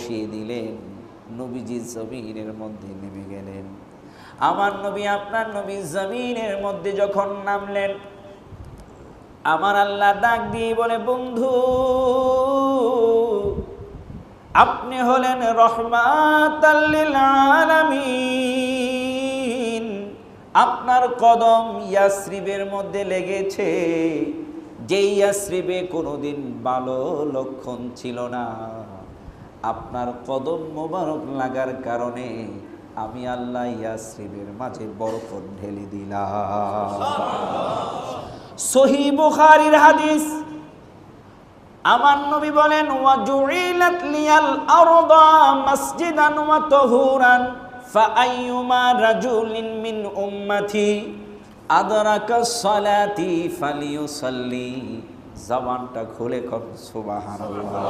বসিয়ে দিলেন, নবীজি জমিনের মধ্যে নেমে গেলেন। আমার নবী আপনার নবী জমিনের মধ্যে যখন নামলেন, আমার আল্লাহ ডাক দিয়ে বলে, বন্ধু আপনি হলেন রহমাতাল লিল আলামিন। আপনার কদম ইয়াসরিবের মধ্যে লেগেছে, যেই ইয়াসরিবে কোনোদিন ভালো লক্ষণ ছিল না। আপনার কদম মোবারক লাগার কারণে আমি আল্লাহ ইয়াসরিবের মাঝে বরকত ঢেলে দিলাম। সহিহ বুখারীর হাদিস। আমার নবী বলেন, ওয়া জুইলাত লিয়াল আরদা মাসজিদান ওয়া তাহুরান ফাআইয়ুমা রাজুলিন মিন উম্মতি আদরাকা সালাতি ফালিয়ুসাল্লি। জবানটা খুলে কর সুবহানাল্লাহ।